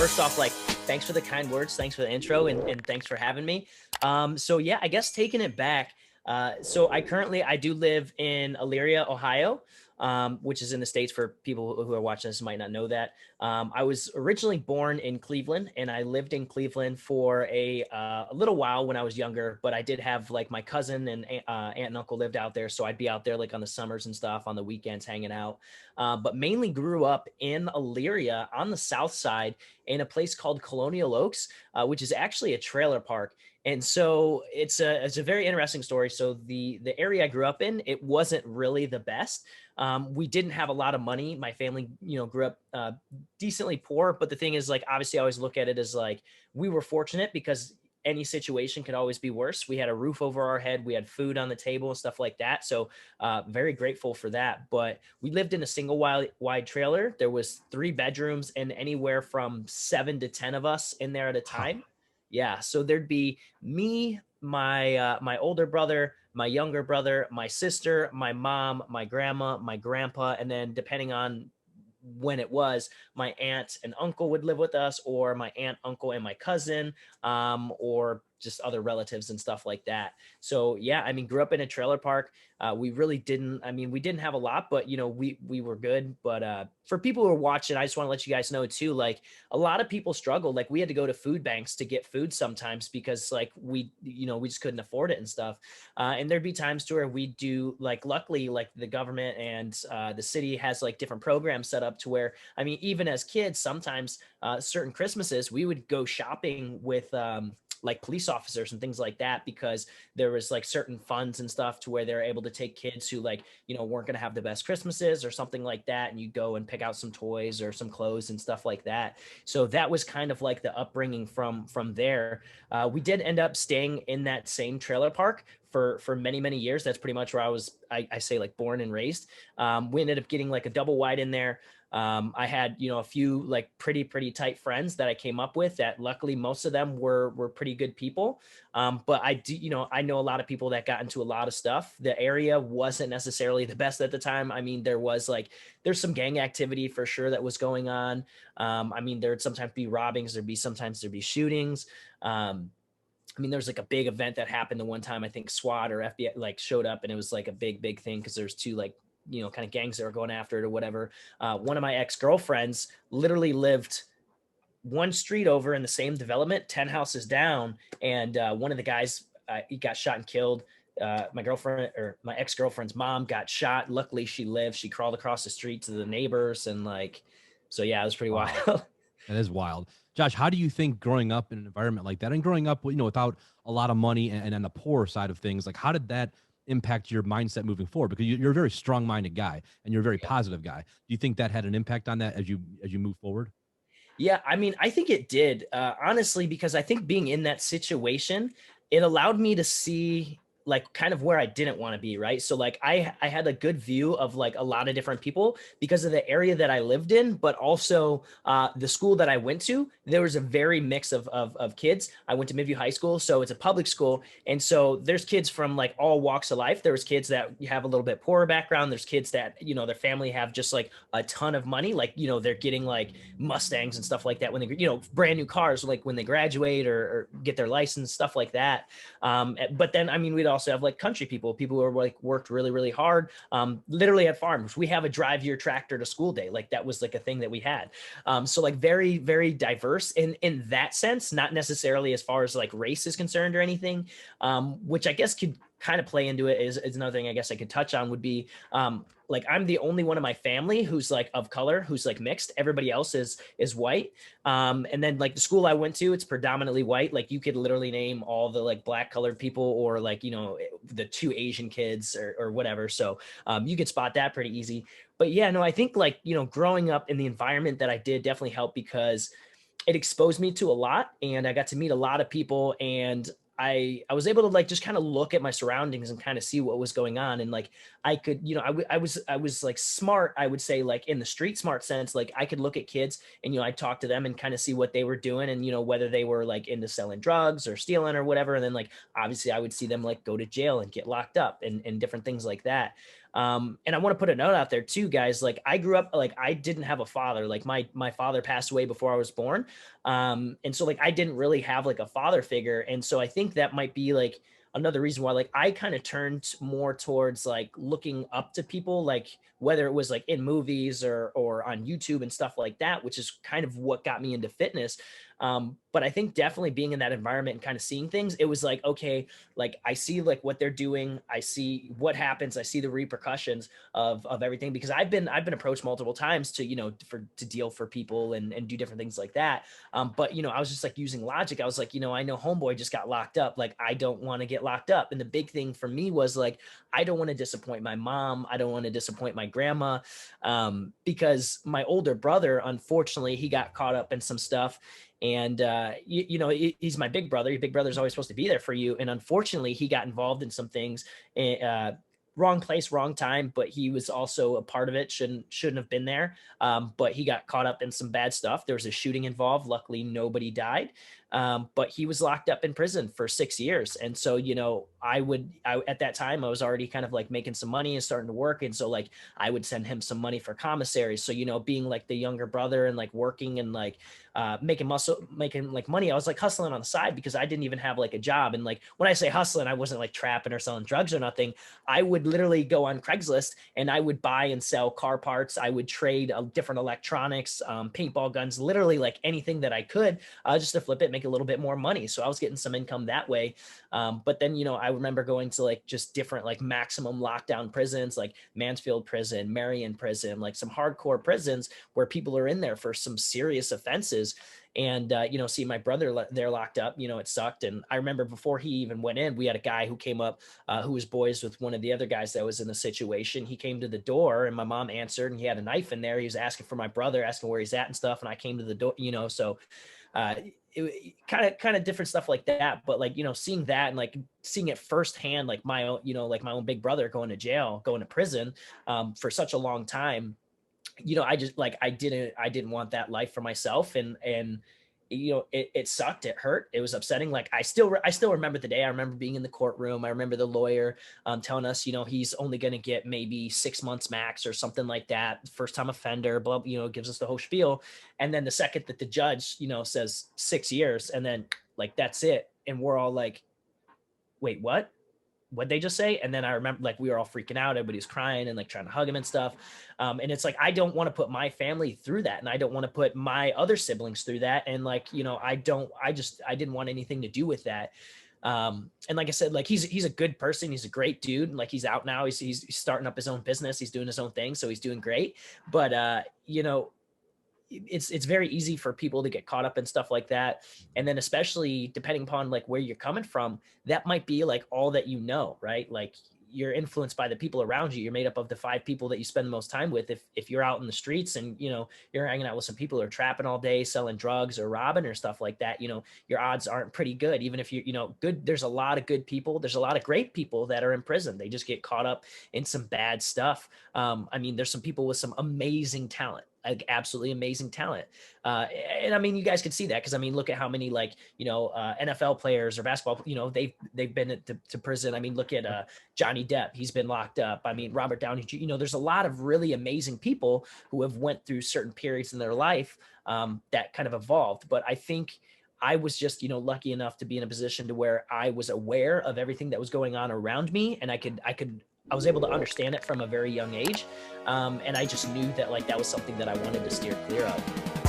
first off, like, thanks for the kind words. Thanks for the intro and thanks for having me. So yeah, I guess taking it back. So I do live in Elyria, Ohio, which is in the States. For people who are watching this might not know that. I was originally born in Cleveland, and I lived in Cleveland for a little while when I was younger. But I did have like my cousin and aunt and uncle lived out there, so I'd be out there like on the summers and stuff, on the weekends hanging out. But mainly grew up in Elyria on the south side in a place called Colonial Oaks, which is actually a trailer park. And so it's a very interesting story. So the area I grew up in, it wasn't really the best. We didn't have a lot of money. My family, grew up decently poor. But the thing is, like, obviously, I always look at it as like we were fortunate because any situation could always be worse. We had a roof over our head, we had food on the table and stuff like that. So very grateful for that. But we lived in a single wide trailer. There was 3 bedrooms and anywhere from 7 to 10 of us in there at a Wow. time. Yeah, so there'd be me, my older brother, my younger brother, my sister, my mom, my grandma, my grandpa, and then depending on when it was, my aunt and uncle would live with us, or my aunt, uncle, and my cousin, or just other relatives and stuff like that. So yeah, I mean, grew up in a trailer park. We really didn't. I mean, we didn't have a lot, but we were good. But for people who are watching, I just want to let you guys know too. Like, a lot of people struggled. Like, we had to go to food banks to get food sometimes because like we just couldn't afford it and stuff. And there'd be times to where we do, like, luckily, like the government and the city has like different programs set up to where, I mean, even as kids, sometimes certain Christmases we would go shopping with like police officers and things like that, because there was like certain funds and stuff to where they're able to take kids who, like, weren't going to have the best Christmases or something like that, and you go and pick out some toys or some clothes and stuff like that. So that was kind of like the upbringing from there. We did end up staying in that same trailer park for many years. That's pretty much where I say, like, born and raised. We ended up getting like a double wide in there. I had, a few like pretty tight friends that I came up with that luckily most of them were pretty good people. But I do, I know a lot of people that got into a lot of stuff. The area wasn't necessarily the best at the time. I mean, there's some gang activity for sure that was going on. I mean, there'd sometimes be robbings, sometimes there'd be shootings. I mean, there's like a big event that happened the one time. I think SWAT or FBI like showed up, and it was like a big thing because there's two, like, kind of gangs that were going after it or whatever. One of my ex-girlfriends literally lived one street over in the same development, 10 houses down. And one of the guys, he got shot and killed. My girlfriend, or my ex-girlfriend's mom, got shot. Luckily she lived. She crawled across the street to the neighbors, and like, so yeah, it was pretty Wow. wild. That is wild. Josh, how do you think growing up in an environment like that and growing up, without a lot of money and on the poor side of things, like how did that impact your mindset moving forward? Because you're a very strong-minded guy and you're a very positive guy. Do you think that had an impact on that as you move forward? Yeah, I mean, I think it did, honestly, because I think being in that situation, it allowed me to see like kind of where I didn't want to be, right? So like I had a good view of like a lot of different people because of the area that I lived in, but also the school that I went to. There was a very mix of kids. I went to Midview High School, so it's a public school, and so there's kids from like all walks of life. There was kids that have a little bit poorer background. There's kids that their family have just like a ton of money, like they're getting like Mustangs and stuff like that when they brand new cars, like when they graduate or get their license, stuff like that. But then, I mean, we'd also have like country people who are like worked really hard, literally at farms. We have a drive your tractor to school day. Like, that was like a thing that we had. So like very diverse in that sense, not necessarily as far as like race is concerned or anything, which I guess could kind of play into it. Is another thing I guess I could touch on would be, like, I'm the only one in my family who's like of color, who's like mixed. Everybody else is white. And then like the school I went to, it's predominantly white. Like, you could literally name all the like black colored people, or like, the 2 Asian kids or whatever. So you could spot that pretty easy. But yeah, no, I think like, growing up in the environment that I did definitely helped because it exposed me to a lot, and I got to meet a lot of people, and I was able to like just kind of look at my surroundings and kind of see what was going on. And like, I could, I was like smart, I would say, like in the street smart sense. Like, I could look at kids and I'd talk to them and kind of see what they were doing, and whether they were like into selling drugs or stealing or whatever. And then like obviously I would see them like go to jail and get locked up and different things like that. And I want to put a note out there too, guys. Like I grew up, like I didn't have a father. Like my father passed away before I was born. And so like I didn't really have like a father figure. And so I think that might be like another reason why like I kind of turned more towards like looking up to people, like whether it was like in movies or on YouTube and stuff like that, which is kind of what got me into fitness. But I think definitely being in that environment and kind of seeing things, it was like, okay, like I see like what they're doing, I see what happens, I see the repercussions of everything, because I've been approached multiple times to, to deal for people and do different things like that. But I was just like using logic. I was like, I know homeboy just got locked up. Like I don't want to get locked up. And the big thing for me was like, I don't want to disappoint my mom. I don't want to disappoint my grandma, because my older brother, unfortunately, he got caught up in some stuff. And he's my big brother. Your big brother's always supposed to be there for you. And unfortunately, he got involved in some things. Wrong place, wrong time, but he was also a part of it. Shouldn't have been there. But he got caught up in some bad stuff. There was a shooting involved. Luckily, nobody died. But he was locked up in prison for 6 years. And so, at that time, I was already kind of like making some money and starting to work. And so like, I would send him some money for commissary. So, being like the younger brother and like working and like, making like money, I was like hustling on the side because I didn't even have like a job. And like, when I say hustling, I wasn't like trapping or selling drugs or nothing. I would literally go on Craigslist and I would buy and sell car parts. I would trade different electronics, paintball guns, literally like anything that I could, just to flip it, make a little bit more money. So I was getting some income that way. But then, I remember going to like just different like maximum lockdown prisons, like Mansfield prison, Marion prison, like some hardcore prisons where people are in there for some serious offenses. And see my brother there locked up, it sucked. And I remember before he even went in, we had a guy who came up, who was boys with one of the other guys that was in the situation. He came to the door and my mom answered, and he had a knife in there. He was asking for my brother, asking where he's at and stuff. And I came to the door, so it kind of different stuff like that. But like, seeing that and like seeing it firsthand, like my own, like my own big brother going to jail, going to prison, for such a long time. I just like, I didn't want that life for myself. And it sucked. It hurt. It was upsetting. Like I still remember the day. I remember being in the courtroom. I remember the lawyer telling us, he's only going to get maybe 6 months max or something like that. First time offender, blah, gives us the whole spiel. And then the second that the judge, says 6 years, and then like, that's it. And we're all like, wait, what'd they just say? And then I remember like we were all freaking out. Everybody was crying and like trying to hug him and stuff. And it's like, I don't want to put my family through that. And I don't want to put my other siblings through that. And like, I didn't want anything to do with that. And like I said, like he's a good person. He's a great dude. Like he's out now. He's starting up his own business. He's doing his own thing. So he's doing great. But, it's very easy for people to get caught up in stuff like that. And then especially depending upon like where you're coming from, that might be like all that right? Like you're influenced by the people around you. You're made up of the 5 people that you spend the most time with. If you're out in the streets and you're hanging out with some people who are trapping all day, selling drugs or robbing or stuff like that, your odds aren't pretty good. Even if you good, there's a lot of good people, there's a lot of great people that are in prison. They just get caught up in some bad stuff. I mean, there's some people with some amazing talent, like absolutely amazing talent. And I mean, you guys could see that because I mean, look at how many like, NFL players or basketball, they've been to prison. I mean, look at Johnny Depp, he's been locked up. I mean, Robert Downey Jr., there's a lot of really amazing people who have went through certain periods in their life that kind of evolved. But I think I was just, lucky enough to be in a position to where I was aware of everything that was going on around me. And I was able to understand it from a very young age. And I just knew that like, that was something that I wanted to steer clear of.